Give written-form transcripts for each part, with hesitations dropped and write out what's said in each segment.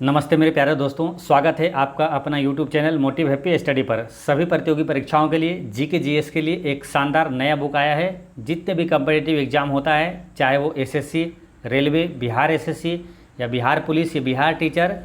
नमस्ते मेरे प्यारे दोस्तों, स्वागत है आपका अपना YouTube channel motive happy study पर। सभी प्रतियोगी परीक्षाओं के लिए जीके जीएस के लिए एक शानदार नया बुक आया है। जितने भी कम्पिटिटिव एग्जाम होता है, चाहे वो एसएससी, रेलवे, बिहार एसएससी या बिहार पुलिस या बिहार टीचर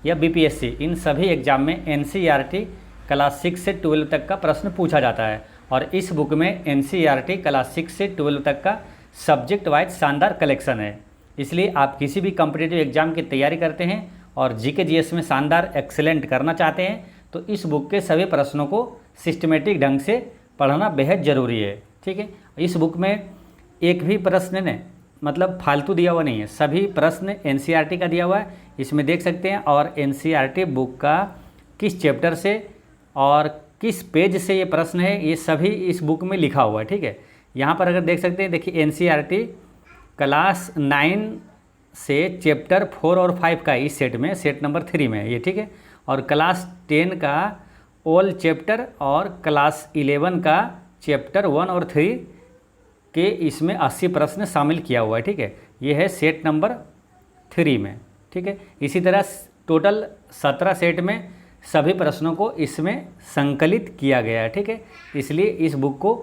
या बीपीएससी, इन सभी एग्जाम में एनसीईआरटी क्लास 6 से 12 तक का प्रश्न पूछा जाता है। और इस बुक में एनसीईआरटी क्लास 6 से 12 तक का सब्जेक्ट वाइज शानदार कलेक्शन है। इसलिए आप किसी भी कम्पिटिटिव एग्जाम की तैयारी करते हैं और जीके जीएस में शानदार एक्सेलेंट करना चाहते हैं तो इस बुक के सभी प्रश्नों को सिस्टमेटिक ढंग से पढ़ना बेहद ज़रूरी है। ठीक है, इस बुक में एक भी प्रश्न ने मतलब फालतू दिया हुआ नहीं है, सभी प्रश्न एनसीईआरटी का दिया हुआ है, इसमें देख सकते हैं। और एनसीईआरटी बुक का किस चैप्टर से और किस पेज से ये प्रश्न है, ये सभी इस बुक में लिखा हुआ है। ठीक है, यहाँ पर अगर देख सकते हैं, देखिए एनसीईआरटी क्लास 9 से चैप्टर 4 और 5 का इस सेट में, सेट नंबर 3 में ये। ठीक है, और क्लास 10 का ऑल चैप्टर और क्लास 11 का चैप्टर 1 और 3 के इसमें 80 प्रश्न शामिल किया हुआ है। ठीक है, ये है सेट नंबर 3 में। ठीक है, इसी तरह टोटल 17 सेट में सभी प्रश्नों को इसमें संकलित किया गया है। ठीक है, इसलिए इस बुक को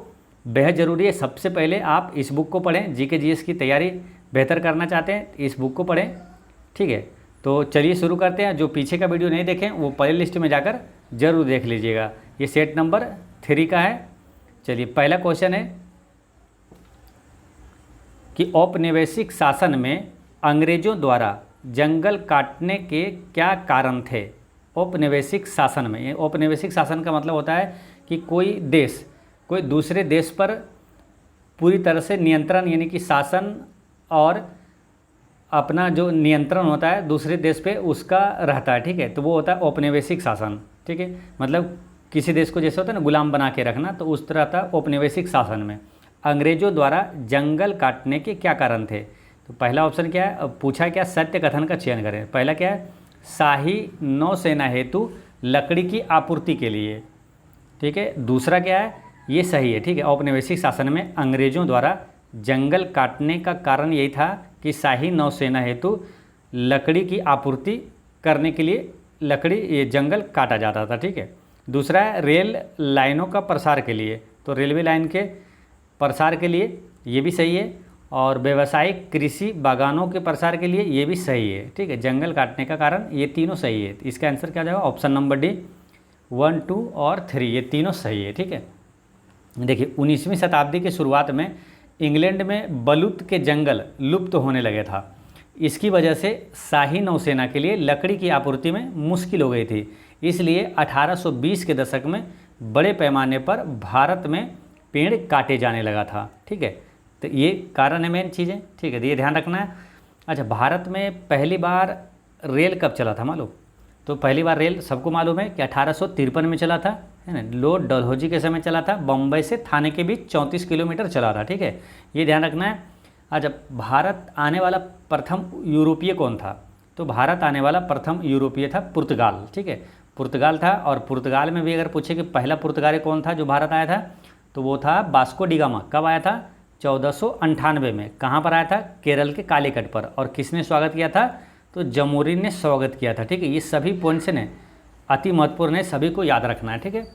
बेहद ज़रूरी है। सबसे पहले आप इस बुक को पढ़ें, जीके जीएस की तैयारी बेहतर करना चाहते हैं इस बुक को पढ़ें। ठीक है, तो चलिए शुरू करते हैं। जो पीछे का वीडियो नहीं देखें वो प्ले लिस्ट में जाकर जरूर देख लीजिएगा। ये सेट नंबर 3 का है। चलिए, पहला क्वेश्चन है कि औपनिवेशिक शासन में अंग्रेजों द्वारा जंगल काटने के क्या कारण थे। औपनिवेशिक शासन में, औपनिवेशिक शासन का मतलब होता है कि कोई देश कोई दूसरे देश पर पूरी तरह से नियंत्रण, यानी कि शासन और अपना जो नियंत्रण होता है दूसरे देश पे उसका रहता है। ठीक है, तो वो होता है औपनिवेशिक शासन। ठीक है, मतलब किसी देश को जैसे होता है ना गुलाम बना के रखना, तो उस तरह था औपनिवेशिक शासन में। अंग्रेजों द्वारा जंगल काटने के क्या कारण थे। तो पहला ऑप्शन क्या है, पूछा क्या, सत्य कथन का चयन करें। पहला क्या है, शाही नौसेना हेतु लकड़ी की आपूर्ति के लिए। ठीक है, दूसरा क्या है, ये सही है। ठीक है, औपनिवेशिक शासन में अंग्रेजों द्वारा जंगल काटने का कारण यही था कि शाही नौसेना हेतु लकड़ी की आपूर्ति करने के लिए लकड़ी, ये जंगल काटा जाता था। ठीक है, दूसरा है रेल लाइनों का प्रसार के लिए, तो रेलवे लाइन के प्रसार के लिए, ये भी सही है। और व्यावसायिक कृषि बागानों के प्रसार के लिए, ये भी सही है। ठीक है, जंगल काटने का कारण ये तीनों सही है। इसका आंसर क्या जाएगा, ऑप्शन नंबर डी, 1, 2 और 3, ये तीनों सही है। ठीक है, देखिए 19वीं शताब्दी के शुरुआत में इंग्लैंड में बलूत के जंगल लुप्त होने लगे था। इसकी वजह से शाही नौसेना के लिए लकड़ी की आपूर्ति में मुश्किल हो गई थी। इसलिए 1820 के दशक में बड़े पैमाने पर भारत में पेड़ काटे जाने लगा था। ठीक है, तो ये कारण है मेन चीज़ें। ठीक है, तो ये ध्यान रखना है। अच्छा, भारत में पहली बार रेल कब चला था मालूम। तो पहली बार रेल सबको मालूम है कि 1853 में चला था, है ना, लॉर्ड डलहौजी के समय चला था। बम्बई से थाने के बीच 34 किलोमीटर चला था। ठीक है, ये ध्यान रखना है। अच्छा, भारत आने वाला प्रथम यूरोपीय कौन था। तो भारत आने वाला प्रथम यूरोपीय था पुर्तगाल। ठीक है, पुर्तगाल था। और पुर्तगाल में भी अगर पूछे कि पहला पुर्तगाली कौन था जो भारत आया था, तो वो था वास्को डी गामा। कब आया था, 1498 में। कहाँ पर आया था, केरल के कालीकट पर। और किसने स्वागत किया था, तो जमोरिन ने स्वागत किया था। ठीक है, ये सभी पॉइंट्स ने अति महत्वपूर्ण है, सभी को याद रखना है। ठीक है,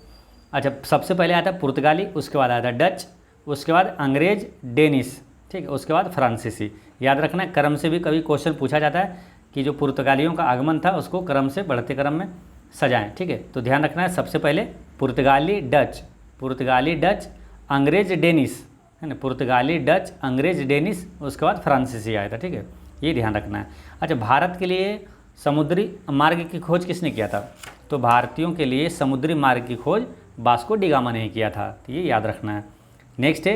अच्छा, सबसे पहले आया था पुर्तगाली, उसके बाद आया था डच, उसके बाद अंग्रेज, डेनिश। ठीक है, उसके बाद फ्रांसीसी। याद रखना है, क्रम से भी कभी क्वेश्चन पूछा जाता है कि जो पुर्तगालियों का आगमन था उसको क्रम से बढ़ते क्रम में सजाएं। ठीक है, तो ध्यान रखना है, सबसे पहले पुर्तगाली डच, अंग्रेज डेनिश, है ना, पुर्तगाली डच, अंग्रेज डेनिश, उसके बाद फ्रांसीसी आया था। ठीक है, ये ध्यान रखना है। अच्छा, भारत के लिए समुद्री मार्ग की खोज किसने किया था। तो भारतीयों के लिए समुद्री मार्ग की खोज वास्को डी गामा ने किया था। तो ये याद रखना है। नेक्स्ट है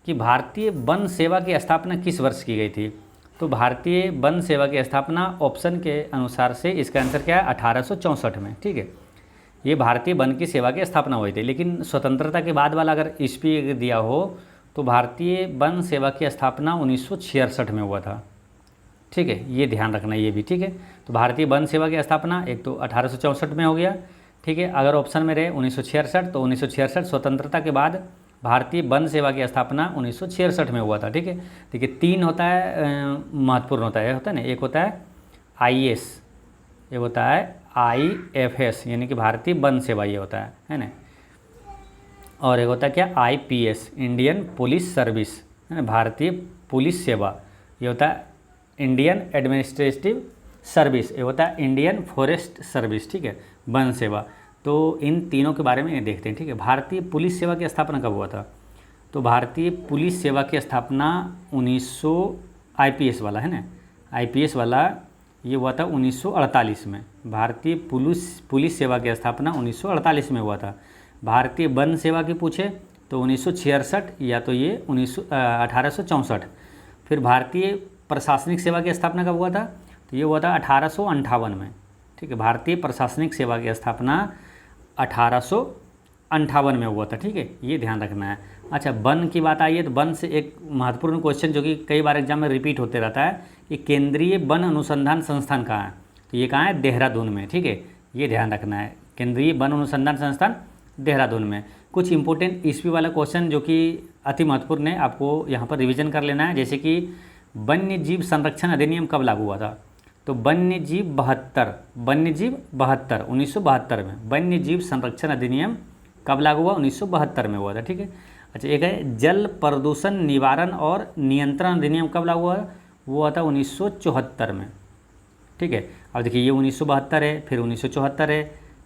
कि भारतीय वन सेवा की स्थापना किस वर्ष की गई थी। तो भारतीय वन सेवा की स्थापना ऑप्शन के अनुसार से इसका आंसर क्या है, 1864 में। ठीक है, ये भारतीय वन की सेवा की स्थापना हुई थी। लेकिन स्वतंत्रता के बाद वाला अगर ईस्वी दिया हो तो भारतीय वन सेवा की स्थापना 1966 में हुआ था। ठीक है, ये ध्यान रखना है ये भी। ठीक है, तो भारतीय वन सेवा की स्थापना एक तो 1864 में हो गया। ठीक है, अगर ऑप्शन में रहे 1966, तो 1966 स्वतंत्रता के बाद भारतीय वन सेवा की स्थापना 1966 में हुआ था। ठीक है, देखिए 3 होता है महत्वपूर्ण होता है ना, एक होता है आईएएस, ये होता है IFS यानी कि भारतीय वन सेवा, ये होता है ना। और एक होता है क्या, IPS इंडियन पुलिस सर्विस, है ना, भारतीय पुलिस सेवा। ये होता है इंडियन एडमिनिस्ट्रेटिव सर्विस, ये होता है इंडियन फॉरेस्ट सर्विस, ठीक है, वन सेवा। तो इन तीनों के बारे में देखते हैं, ठीक है। भारतीय पुलिस सेवा की स्थापना कब हुआ था? तो भारतीय पुलिस सेवा की स्थापना 1900 IPS वाला, है ना, IPS वाला ये हुआ था 1948 में। भारतीय पुलिस सेवा की स्थापना 1948 में हुआ था। भारतीय वन सेवा की पूछे तो 1966 या तो ये 1864। फिर भारतीय प्रशासनिक सेवा की स्थापना कब हुआ था? तो ये हुआ था 1858 में, ठीक है। भारतीय प्रशासनिक सेवा की स्थापना 1858 में हुआ था, ठीक है, ये ध्यान रखना है। अच्छा, वन की बात आई है तो वन से एक महत्वपूर्ण क्वेश्चन जो कि कई बार एग्जाम में रिपीट होते रहता है कि केंद्रीय वन अनुसंधान संस्थान कहाँ है? तो ये कहाँ है? देहरादून में, ठीक है, ये ध्यान रखना है, केंद्रीय वन अनुसंधान संस्थान देहरादून में। कुछ इंपॉर्टेंट ईस्वी वाला क्वेश्चन जो कि अति महत्वपूर्ण है, आपको यहाँ पर रिविजन कर लेना है। जैसे कि वन्य जीव संरक्षण अधिनियम कब लागू हुआ था? तो वन्य जीव 72 1972 में वन्य जीव संरक्षण अधिनियम कब लागू हुआ? 1972 में हुआ था, ठीक है। अच्छा, एक है जल प्रदूषण निवारण और नियंत्रण अधिनियम कब लागू हुआ? वो हुआ था 1974 में, ठीक है। अब देखिए ये 1972 है, फिर 1974 है,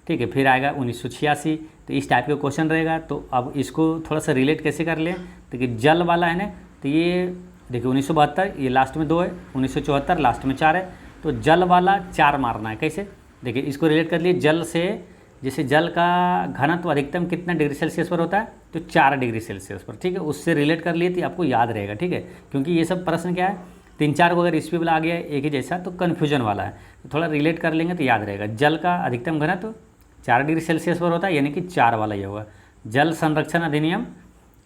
ठीक है, फिर आएगा 1986। तो इस टाइप का क्वेश्चन रहेगा। तो अब इसको थोड़ा सा रिलेट कैसे कर लें? देखिए जल वाला है ना, तो ये देखिए 1972 ये लास्ट में 2 है, 1974 लास्ट में 4 है। तो जल वाला 4 मारना है। कैसे? देखिए इसको रिलेट कर लिए जल से। जैसे जल का घनत्व अधिकतम कितना डिग्री सेल्सियस पर होता है? तो 4 डिग्री सेल्सियस पर, ठीक है, उससे रिलेट कर लिए तो आपको याद रहेगा, ठीक है। क्योंकि ये सब प्रश्न क्या है, 3-4 को अगर ईस्वी वाला आ गया एक ही जैसा तो कन्फ्यूजन वाला है, तो थोड़ा रिलेट कर लेंगे तो याद रहेगा। जल का अधिकतम घनत्व 4 डिग्री सेल्सियस पर होता है, यानी कि 4 वाला ये होगा। जल संरक्षण अधिनियम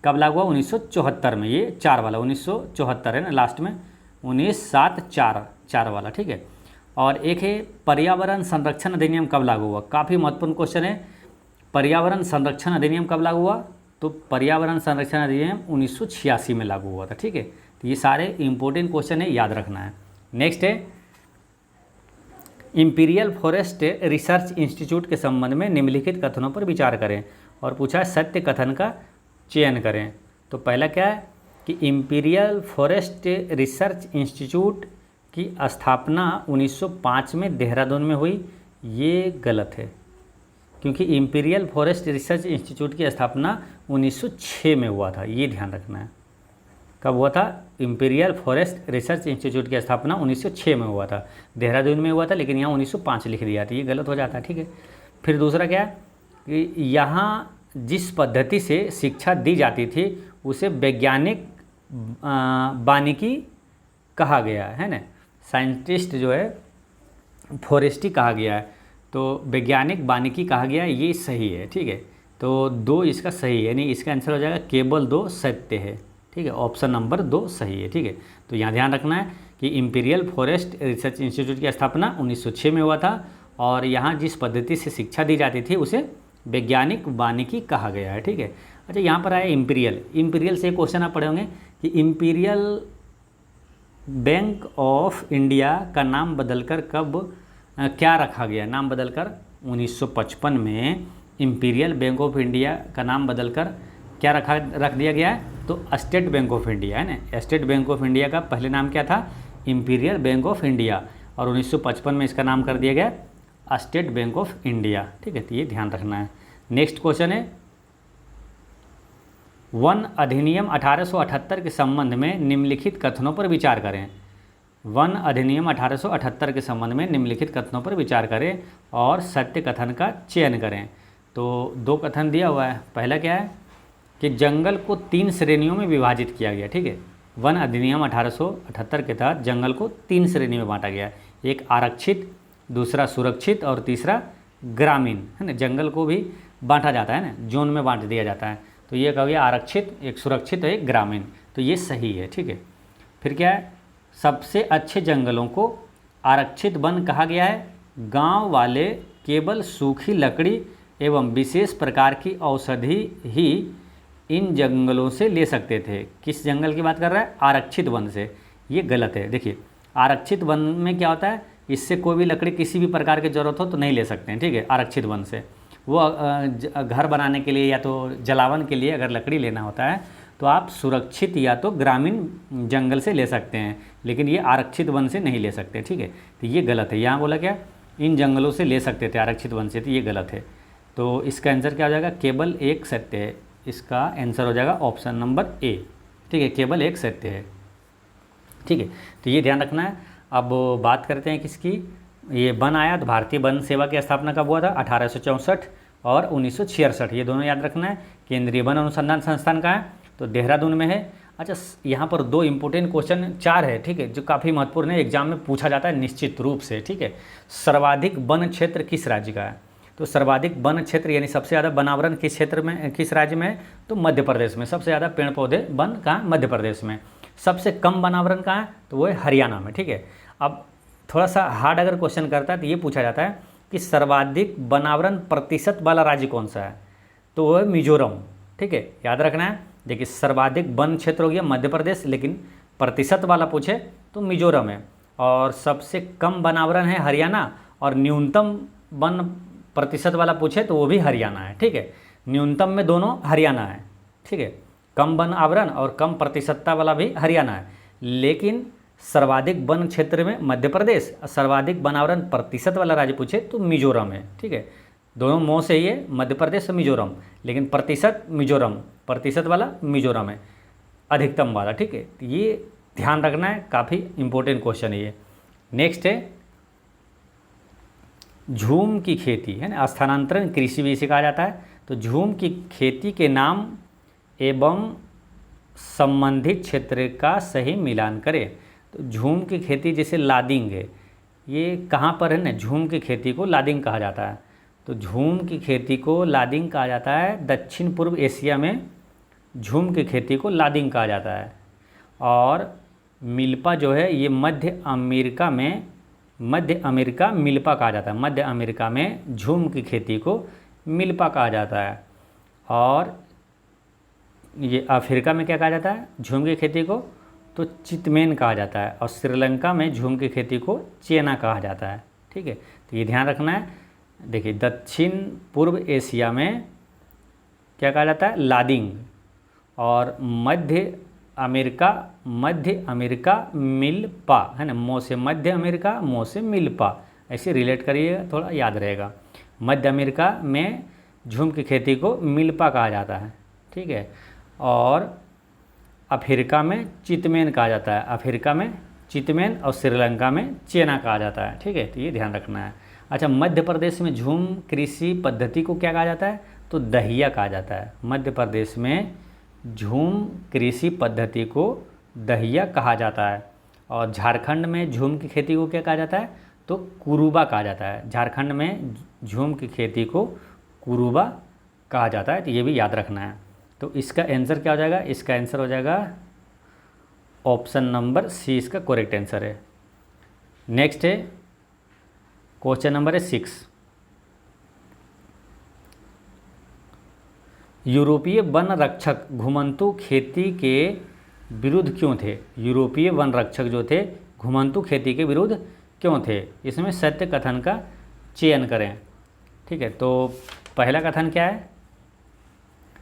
कब लागू हुआ? 1974 में। ये 4 वाला 1974 है ना, लास्ट में 1974 वाला, ठीक है। और एक है पर्यावरण संरक्षण अधिनियम कब लागू हुआ? काफ़ी महत्वपूर्ण क्वेश्चन है। पर्यावरण संरक्षण अधिनियम कब लागू हुआ? तो पर्यावरण संरक्षण अधिनियम 1986 में लागू हुआ था, ठीक है। तो ये सारे इंपॉर्टेंट क्वेश्चन है, याद रखना है। नेक्स्ट है इंपीरियल फॉरेस्ट रिसर्च इंस्टीट्यूट के संबंध में निम्नलिखित कथनों पर विचार करें। और पूछा है सत्य कथन का चयन करें। तो पहला क्या है कि इंपीरियल फॉरेस्ट रिसर्च इंस्टीट्यूट की स्थापना 1905 में देहरादून में हुई। ये गलत है, क्योंकि इंपीरियल फॉरेस्ट रिसर्च इंस्टीट्यूट की स्थापना 1906 में हुआ था। ये ध्यान रखना है। कब हुआ था? इंपीरियल फॉरेस्ट रिसर्च इंस्टीट्यूट की स्थापना 1906 में हुआ था। देहरादून में हुआ था, लेकिन यहाँ 1905 लिख दिया था, ये गलत हो जाता है, ठीक है। फिर दूसरा क्या है कि यहाँ जिस पद्धति से शिक्षा दी जाती थी उसे वैज्ञानिक वानिकी कहा गया है ना, साइंटिस्ट जो है फॉरेस्टी कहा गया है, तो वैज्ञानिक वानिकी कहा गया है, ये सही है, ठीक है। तो 2 इसका सही है, यानी इसका आंसर हो जाएगा केवल 2 सत्य है, ठीक है, ऑप्शन नंबर 2 सही है, ठीक है। तो यहाँ ध्यान रखना है कि इंपीरियल फॉरेस्ट रिसर्च इंस्टीट्यूट की स्थापना 1906 में हुआ था, और यहाँ जिस पद्धति से शिक्षा दी जाती थी उसे वैज्ञानिक वानिकी कहा गया है, ठीक है। अच्छा, यहाँ पर आया इंपीरियल से क्वेश्चन आप पढ़े होंगे कि इंपीरियल बैंक ऑफ इंडिया का नाम बदलकर क्या रखा गया? नाम बदलकर 1955 में इंपीरियल बैंक ऑफ इंडिया का नाम बदलकर क्या रख दिया गया है? तो स्टेट बैंक ऑफ इंडिया, है ना। स्टेट बैंक ऑफ इंडिया का पहले नाम क्या था? इंपीरियल बैंक ऑफ इंडिया, और 1955 में इसका नाम कर दिया गया स्टेट बैंक ऑफ इंडिया, ठीक है। तो ये ध्यान रखना है। नेक्स्ट क्वेश्चन है वन अधिनियम 1878 के संबंध में निम्नलिखित कथनों पर विचार करें। वन अधिनियम 1878 के संबंध में निम्नलिखित कथनों पर विचार करें और सत्य कथन का चयन करें। तो 2 कथन दिया हुआ है। पहला क्या है कि जंगल को 3 श्रेणियों में विभाजित किया गया, ठीक है। वन अधिनियम 1878 के तहत जंगल को 3 श्रेणी में बांटा गया, एक आरक्षित, दूसरा सुरक्षित और तीसरा ग्रामीण, है ना। जंगल को भी बांटा जाता है ना, जोन में बांट दिया जाता है। तो ये कहा गया आरक्षित, एक सुरक्षित और एक ग्रामीण, तो ये सही है, ठीक है। फिर क्या है, सबसे अच्छे जंगलों को आरक्षित वन कहा गया है। गांव वाले केवल सूखी लकड़ी एवं विशेष प्रकार की औषधि ही इन जंगलों से ले सकते थे। किस जंगल की बात कर रहा है? आरक्षित वन से। ये गलत है। देखिए आरक्षित वन में क्या होता है इससे कोई भी लकड़ी किसी भी प्रकार की ज़रूरत हो तो नहीं ले सकते हैं, ठीक है, आरक्षित वन से। वो घर बनाने के लिए या तो जलावन के लिए अगर लकड़ी लेना होता है तो आप सुरक्षित या तो ग्रामीण जंगल से ले सकते हैं, लेकिन ये आरक्षित वन से नहीं ले सकते, ठीक है। तो ये गलत है, यहाँ बोला क्या, इन जंगलों से ले सकते थे आरक्षित वन से, तो ये गलत है। तो इसका आंसर क्या हो जाएगा, केवल एक सत्य है। इसका आंसर हो जाएगा ऑप्शन नंबर ए, ठीक है, केवल एक सत्य है, ठीक है। तो ये ध्यान रखना है। अब बात करते हैं किसकी, ये वन आया तो भारतीय वन सेवा की स्थापना कब हुआ था, 1864 और 1966, ये दोनों याद रखना है। केंद्रीय वन अनुसंधान संस्थान कहाँ है, तो देहरादून में है। अच्छा, यहाँ पर दो इंपॉर्टेंट क्वेश्चन, चार है, ठीक है, जो काफ़ी महत्वपूर्ण है, एग्जाम में पूछा जाता है निश्चित रूप से, ठीक है। सर्वाधिक वन क्षेत्र किस राज्य का है, तो सर्वाधिक वन क्षेत्र यानी सबसे ज़्यादा वनावरण किस क्षेत्र में, किस राज्य में है, तो मध्य प्रदेश में। सबसे ज़्यादा पेड़ पौधे वन कहाँ, मध्य प्रदेश में। सबसे कम वनावरण कहाँ है, तो वो है हरियाणा में, ठीक है। अब थोड़ा सा हार्ड अगर क्वेश्चन करता है तो ये पूछा जाता है कि सर्वाधिक वनावरण प्रतिशत वाला राज्य कौन सा है, तो वो है मिजोरम, ठीक है, याद रखना है। देखिए सर्वाधिक वन क्षेत्र हो गया मध्य प्रदेश, लेकिन प्रतिशत वाला पूछे तो मिजोरम है। और सबसे कम वनावरण है हरियाणा, और न्यूनतम वन प्रतिशत वाला पूछे तो वो भी हरियाणा है, ठीक है। न्यूनतम में दोनों हरियाणा है, ठीक है, कम वन आवरण और कम प्रतिशतता वाला भी हरियाणा है, लेकिन सर्वाधिक वन क्षेत्र में मध्य प्रदेश, सर्वाधिक वनावरण प्रतिशत वाला राज्य पूछे तो मिजोरम है, ठीक है। दोनों मुँह से ये मध्य प्रदेश और मिजोरम, लेकिन प्रतिशत मिजोरम, प्रतिशत वाला मिजोरम है, अधिकतम वाला, ठीक है। तो ये ध्यान रखना है, काफ़ी इंपॉर्टेंट क्वेश्चन है ये। नेक्स्ट है झूम की खेती, है ना, स्थानांतरण कृषि भी इसे कहा जाता है। तो झूम की खेती के नाम एवं संबंधित क्षेत्र का सही मिलान करें। तो झूम की खेती जैसे लादिंग है, ये कहाँ पर है ना, झूम की खेती को लादिंग कहा जाता है। तो झूम की खेती को लादिंग कहा जाता है, दक्षिण पूर्व एशिया में झूम की खेती को लादिंग कहा जाता है। और मिल्पा जो है ये मध्य अमेरिका मिल्पा कहा जाता है, मध्य अमेरिका में झूम की खेती को मिल्पा कहा जाता है। और ये अफ्रीका में क्या कहा जाता है झूम की खेती को, तो चितमेन कहा जाता है। और श्रीलंका में झूम की खेती को चेना कहा जाता है, ठीक है। तो ये ध्यान रखना है। देखिए दक्षिण पूर्व एशिया में क्या कहा जाता है, लादिंग, और मध्य अमेरिका मिल्पा, है ना, मो से मध्य अमेरिका, मो से मिल्पा, ऐसे रिलेट करिए, थोड़ा याद रहेगा। मध्य अमेरिका में झूम की खेती को मिल्पा कहा जाता है, ठीक है। और अफ्रीका में चितमेन कहा जाता है, अफ्रीका में चितमेन, और श्रीलंका में चेना कहा जाता है, ठीक है। तो ये ध्यान रखना है। अच्छा, मध्य प्रदेश में झूम कृषि पद्धति को क्या कहा जाता है, तो दहिया कहा जाता है। मध्य प्रदेश में झूम कृषि पद्धति को दहिया कहा जाता है। और झारखंड में झूम की खेती को क्या कहा जाता है, तो कुरुबा कहा जाता है। झारखंड में झूम की खेती को कुरुबा कहा जाता है, तो ये भी याद रखना है। तो इसका आंसर क्या हो जाएगा, इसका आंसर हो जाएगा ऑप्शन नंबर सी, इसका करेक्ट आंसर है। नेक्स्ट है क्वेश्चन नंबर है 6। यूरोपीय वन रक्षक घुमंतु खेती के विरुद्ध क्यों थे। यूरोपीय वन रक्षक जो थे घुमंतु खेती के विरुद्ध क्यों थे, इसमें सत्य कथन का चयन करें, ठीक है। तो पहला कथन क्या है,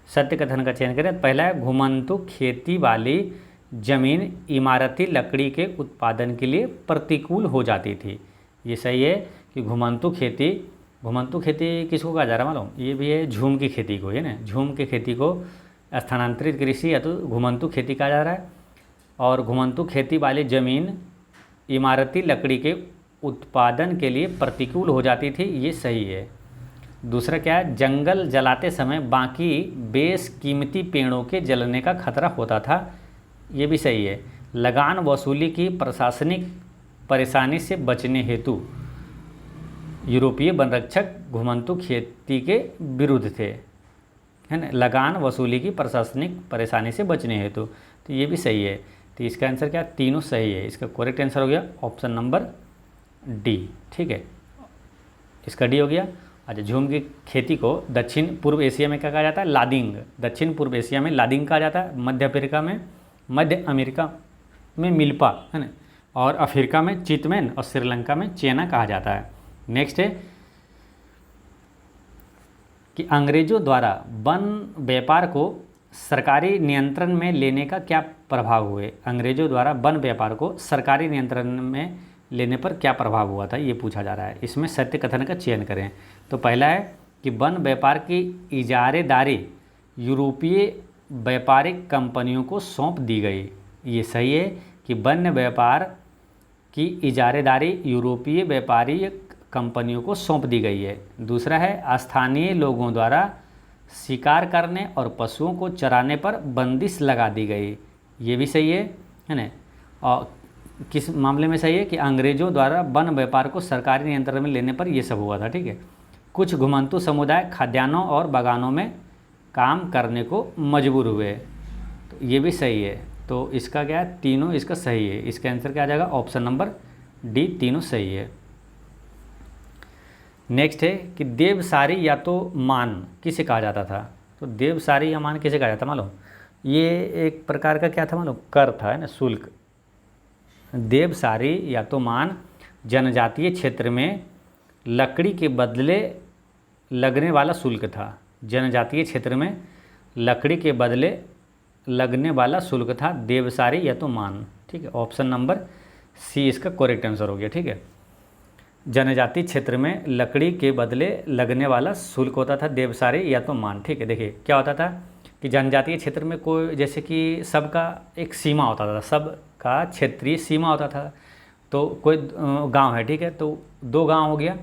सत्य कथन का चयन करें। पहला है घुमंतु खेती वाली जमीन इमारती लकड़ी के उत्पादन के लिए प्रतिकूल हो जाती थी। ये सही है कि घुमंतु खेती किसको कहा जा रहा है मालूम, ये भी है झूम की खेती को, है ना, झूम की खेती को स्थानांतरित कृषि या तो घुमंतु खेती कहा जा रहा है। और घुमंतु खेती वाली जमीन इमारती लकड़ी के उत्पादन के लिए प्रतिकूल हो जाती थी, ये सही है। दूसरा क्या है, जंगल जलाते समय बाकी बेशकीमती पेड़ों के जलने का खतरा होता था, ये भी सही है। लगान वसूली की प्रशासनिक परेशानी से बचने हेतु यूरोपीय वन रक्षक घुमंतु खेती के विरुद्ध थे, है ना, लगान वसूली की प्रशासनिक परेशानी से बचने हेतु, तो ये भी सही है। तो इसका आंसर क्या, तीनों सही है। इसका करेक्ट आंसर हो गया ऑप्शन नंबर डी, ठीक है, इसका डी हो गया। अच्छा, झूम की खेती को दक्षिण पूर्व एशिया में क्या कहा जाता है, लादिंग। दक्षिण पूर्व एशिया में लादिंग कहा जाता है, मध्य अमेरिका में मिल्पा, है ना, और अफ्रीका में चितमैन और श्रीलंका में चेना कहा जाता है। नेक्स्ट है कि अंग्रेज़ों द्वारा वन व्यापार को सरकारी नियंत्रण में लेने का क्या प्रभाव हुए। अंग्रेज़ों द्वारा वन व्यापार को सरकारी नियंत्रण में लेने पर क्या प्रभाव हुआ था, ये पूछा जा रहा है। इसमें सत्य कथन का चयन करें। तो पहला है कि वन व्यापार की इजारेदारी यूरोपीय व्यापारिक कंपनियों को सौंप दी गई। ये सही है कि वन व्यापार की इजारेदारी यूरोपीय व्यापारिक कंपनियों को सौंप दी गई है। दूसरा है स्थानीय लोगों द्वारा शिकार करने और पशुओं को चराने पर बंदिश लगा दी गई। ये भी सही है ना। और किस मामले में सही है कि अंग्रेज़ों द्वारा वन व्यापार को सरकारी नियंत्रण में लेने पर यह सब हुआ था। ठीक है। कुछ घुमंतू समुदाय खाद्यान्नों और बागानों में काम करने को मजबूर हुए, तो ये भी सही है। तो इसका क्या है, तीनों इसका सही है। इसका आंसर क्या आ जाएगा, ऑप्शन नंबर डी, तीनों सही है। नेक्स्ट है कि देवसारी या तो मान किसे कहा जाता था। तो देवसारी या मान किसे कहा जाता मालूम, ये एक प्रकार का क्या था मालूम, कर था, है ना, शुल्क। देवसारी या तो मान जनजातीय क्षेत्र में लकड़ी के बदले लगने वाला शुल्क था। जनजातीय क्षेत्र में लकड़ी के बदले लगने वाला शुल्क था देवसारी या तो मान। ठीक है, ऑप्शन नंबर सी इसका करेक्ट आंसर हो गया। ठीक है, जनजातीय क्षेत्र में लकड़ी के बदले लगने वाला शुल्क होता था देवसारी या तो मान। ठीक है, देखिए क्या होता था कि जनजातीय क्षेत्र में कोई, जैसे कि सबका एक सीमा होता था, सबका क्षेत्रीय सीमा होता था। तो कोई गांव है, ठीक है, तो दो गांव हो गया,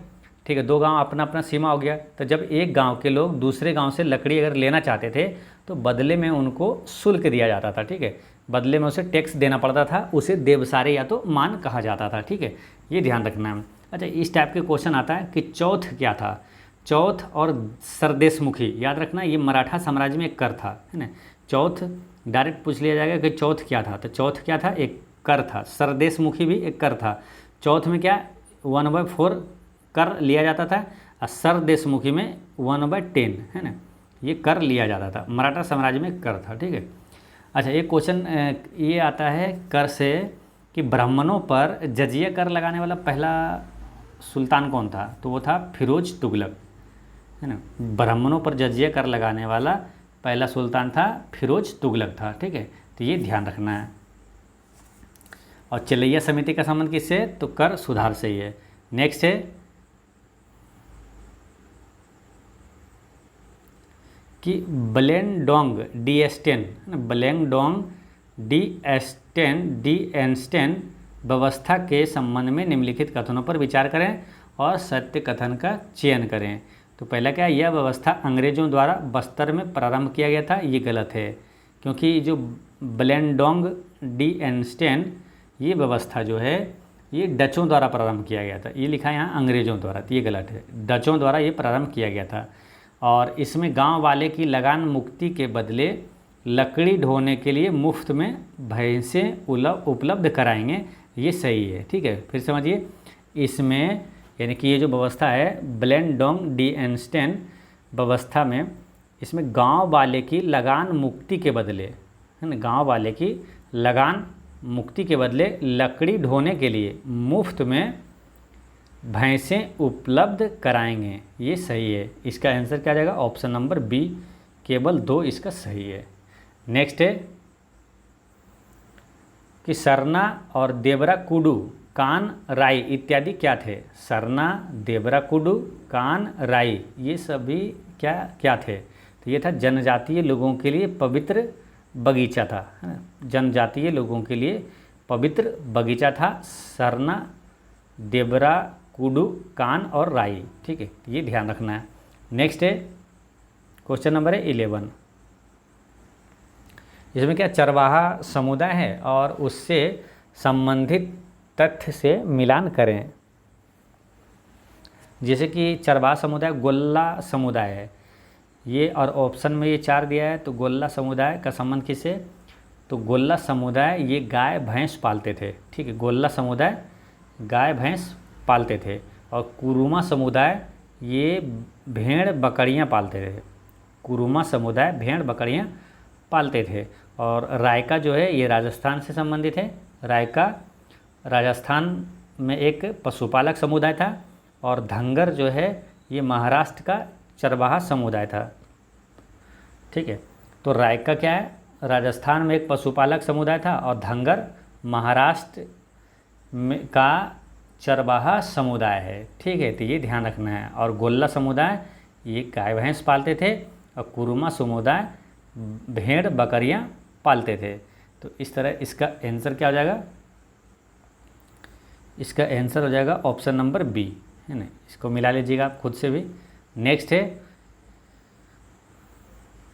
ठीक है, दो गांव अपना अपना सीमा हो गया। तो जब एक गांव के लोग दूसरे गांव से लकड़ी अगर लेना चाहते थे तो बदले में उनको शुल्क दिया जाता था। ठीक है, बदले में उसे टैक्स देना पड़ता था, उसे देवसारी या तो मान कहा जाता था। ठीक है, ये ध्यान रखना है। अच्छा, इस टाइप के क्वेश्चन आता है कि चौथ क्या था। चौथ और सरदेशमुखी याद रखना, ये मराठा साम्राज्य में एक कर था, है ना। चौथ डायरेक्ट पूछ लिया जाएगा कि चौथ क्या था, तो चौथ क्या था, एक कर था। सरदेशमुखी भी एक कर था। चौथ में क्या 1/4 कर लिया जाता था और सरदेशमुखी में 1/10, है ना, ये कर लिया जाता था। मराठा साम्राज्य में कर था। ठीक है। अच्छा, एक क्वेश्चन ये आता है कर से कि ब्राह्मणों पर जजिया कर लगाने वाला पहला सुल्तान कौन था। तो वो था फिरोज तुगलक, है ना। ब्राह्मणों पर जजिया कर लगाने वाला पहला सुल्तान था फिरोज तुगलक था। ठीक है, तो ये ध्यान रखना है। और चिलैया समिति का संबंध किससे है, तो कर सुधार से ही है। नेक्स्ट है कि ब्लेंडोंग डी एनस्टेन व्यवस्था के संबंध में निम्नलिखित कथनों पर विचार करें और सत्य कथन का चयन करें। तो पहला क्या है, यह व्यवस्था अंग्रेज़ों द्वारा बस्तर में प्रारंभ किया गया था। ये गलत है, क्योंकि जो ब्लेंडोंग डी एनस्टेन ये व्यवस्था जो है ये डचों द्वारा प्रारंभ किया गया था। ये लिखा है यहाँ अंग्रेज़ों द्वारा, तो ये गलत है। डचों द्वारा ये प्रारंभ किया गया था। और इसमें गांव वाले की लगान मुक्ति के बदले लकड़ी ढोने के लिए मुफ्त में भैंसें उपलब्ध कराएंगे। ये सही है। ठीक है, फिर समझिए, इसमें यानी कि ये जो व्यवस्था है ब्लेंडोंग डी एनस्टेन व्यवस्था में, इसमें गांव वाले की लगान मुक्ति के बदले, है ना, गांव वाले की लगान मुक्ति के बदले लकड़ी ढोने के लिए मुफ्त में भैंसें उपलब्ध कराएंगे। ये सही है। इसका आंसर क्या आ जाएगा, ऑप्शन नंबर बी, केवल 2 इसका सही है। नेक्स्ट है कि सरना और देवरा कुडू, कान, राई इत्यादि क्या थे। सरना, देवरा कुडू, कान, राई ये सभी क्या क्या थे। तो ये था जनजातीय लोगों के लिए पवित्र बगीचा था, है ना। जनजातीय लोगों के लिए पवित्र बगीचा था सरना, देवरा कुडू, कान और राई। ठीक है, ये ध्यान रखना है। नेक्स्ट है क्वेश्चन नंबर 11। इसमें क्या चरवाहा समुदाय है और उससे संबंधित तथ्य से मिलान करें। जैसे कि चरवाहा समुदाय गोल्ला समुदाय है ये, और ऑप्शन में ये 4 दिया है। तो गोल्ला समुदाय का संबंध किससे, तो गोल्ला समुदाय ये गाय भैंस पालते थे। ठीक है, गोल्ला समुदाय गाय भैंस पालते थे। और कुरुमा समुदाय ये भेड़ बकरियां पालते थे। कुरुमा समुदाय भेड़ बकरियां पालते थे। और रायका जो है ये राजस्थान से संबंधित है। रायका राजस्थान में एक पशुपालक समुदाय था, और धंगर जो है ये महाराष्ट्र का चरवाहा समुदाय था। ठीक है, तो रायका क्या है, राजस्थान में एक पशुपालक समुदाय था, और धंगर महाराष्ट्र में का चरवाहा समुदाय है। ठीक है, तो ये ध्यान रखना है। और गोल्ला समुदाय ये गाय भैंस पालते थे, और कुरुमा समुदाय भेड़ बकरियां पालते थे। तो इस तरह इसका आंसर क्या हो जाएगा, इसका आंसर हो जाएगा ऑप्शन नंबर बी, है ना। इसको मिला लीजिएगा आप खुद से भी। नेक्स्ट है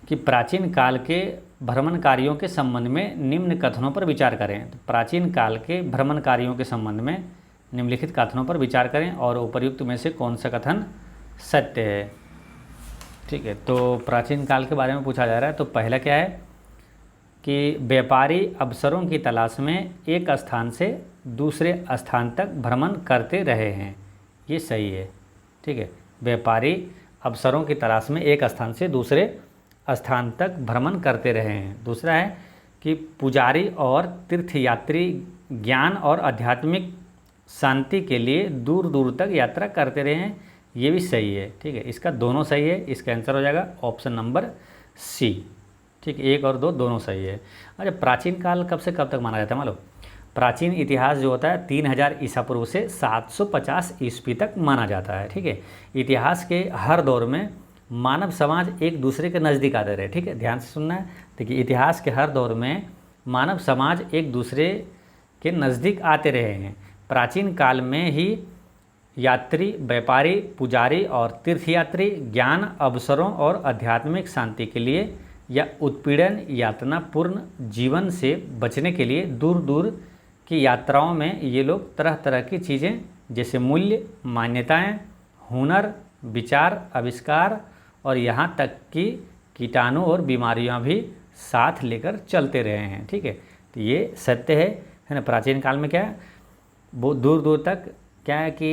कि प्राचीन काल के भ्रमणकारियों के संबंध में निम्न कथनों पर विचार करें। तो प्राचीन काल के भ्रमणकारियों के संबंध में निम्नलिखित कथनों पर विचार करें और उपर्युक्त में से कौन सा कथन सत्य है। ठीक है, तो प्राचीन काल के बारे में पूछा जा रहा है। तो पहला क्या है कि व्यापारी अवसरों की तलाश में एक स्थान से दूसरे स्थान तक भ्रमण करते रहे हैं, ये सही है। ठीक है, व्यापारी अवसरों की तलाश में एक स्थान से दूसरे स्थान तक भ्रमण करते रहे हैं। दूसरा है कि पुजारी और तीर्थयात्री ज्ञान और आध्यात्मिक शांति के लिए दूर दूर तक यात्रा करते रहे हैं, ये भी सही है। ठीक है, इसका दोनों सही है। इसका आंसर हो जाएगा ऑप्शन नंबर सी। ठीक है, 1 और 2 दोनों सही है। अच्छा, प्राचीन काल कब से कब तक माना जाता है मालूम? प्राचीन इतिहास जो होता है 3000 ईसा पूर्व से 750 ईस्वी तक माना जाता है। ठीक है, इतिहास के हर दौर में मानव समाज एक दूसरे के नज़दीक आते रहे। ठीक है, ध्यान से सुनना है। देखिए, इतिहास के हर दौर में मानव समाज एक दूसरे के नज़दीक आते रहे हैं। प्राचीन काल में ही यात्री, व्यापारी, पुजारी और तीर्थयात्री ज्ञान, अवसरों और आध्यात्मिक शांति के लिए या उत्पीड़न यातनापूर्ण जीवन से बचने के लिए दूर दूर की यात्राओं में ये लोग तरह तरह की चीज़ें जैसे मूल्य, मान्यताएं, हुनर, विचार, आविष्कार और यहाँ तक कि कीटाणु और बीमारियाँ भी साथ लेकर चलते रहे हैं। ठीक है, तो ये सत्य है ना। प्राचीन काल में क्या है, वो दूर दूर तक क्या है कि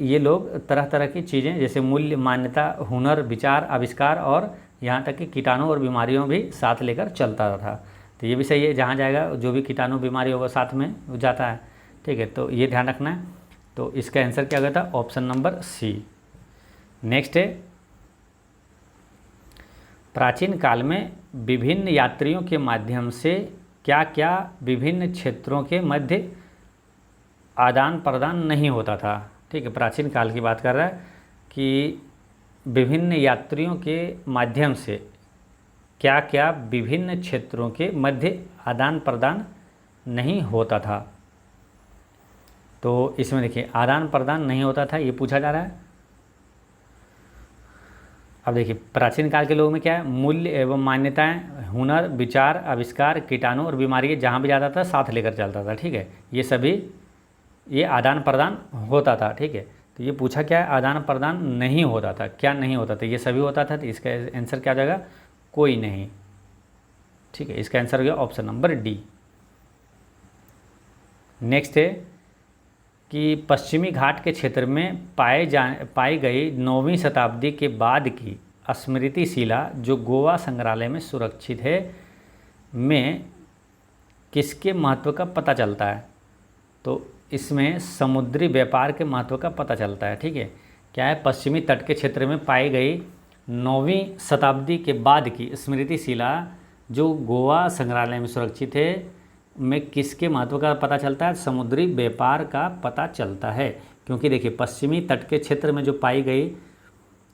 ये लोग तरह तरह की चीज़ें जैसे मूल्य, मान्यता, हुनर, विचार, आविष्कार और यहाँ तक कि कीटाणु और बीमारियों भी साथ लेकर चलता था। तो ये भी सही है, जहाँ जाएगा जो भी कीटाणु बीमारी होगा साथ में जाता है। ठीक है, तो ये ध्यान रखना है। तो इसका आंसर क्या होगा था, ऑप्शन नंबर सी। नेक्स्ट है, प्राचीन काल में विभिन्न यात्रियों के माध्यम से क्या क्या विभिन्न क्षेत्रों के मध्य आदान प्रदान नहीं होता था। ठीक है, प्राचीन काल की बात कर रहा है कि विभिन्न यात्रियों के माध्यम से क्या क्या विभिन्न क्षेत्रों के मध्य आदान प्रदान नहीं होता था। तो इसमें देखिए, आदान प्रदान नहीं होता था ये पूछा जा रहा है। अब देखिए, प्राचीन काल के लोगों में क्या है, मूल्य एवं मान्यताएं, हुनर, विचार, आविष्कार, कीटाणु और बीमारियाँ जहाँ भी जाता था साथ लेकर चलता था। ठीक है, ये सभी ये आदान प्रदान होता था। ठीक है, तो ये पूछा क्या है, आदान प्रदान नहीं होता था, क्या नहीं होता था, ये सभी होता था। तो इसका आंसर क्या हो जाएगा, कोई नहीं। ठीक है, इसका आंसर हो गया ऑप्शन नंबर डी। नेक्स्ट है कि पश्चिमी घाट के क्षेत्र में पाई गई 9वीं शताब्दी के बाद की स्मृति शिला जो गोवा संग्रहालय में सुरक्षित है, में किसके महत्व का पता चलता है। तो इसमें समुद्री व्यापार के महत्व का पता चलता है। ठीक है, क्या है, पश्चिमी तट के क्षेत्र में पाई गई 9वीं शताब्दी के बाद की स्मृति शिला जो गोवा संग्रहालय में सुरक्षित है, में किसके महत्व का पता चलता है, समुद्री व्यापार का पता चलता है। क्योंकि देखिए, पश्चिमी तट के क्षेत्र में जो पाई गई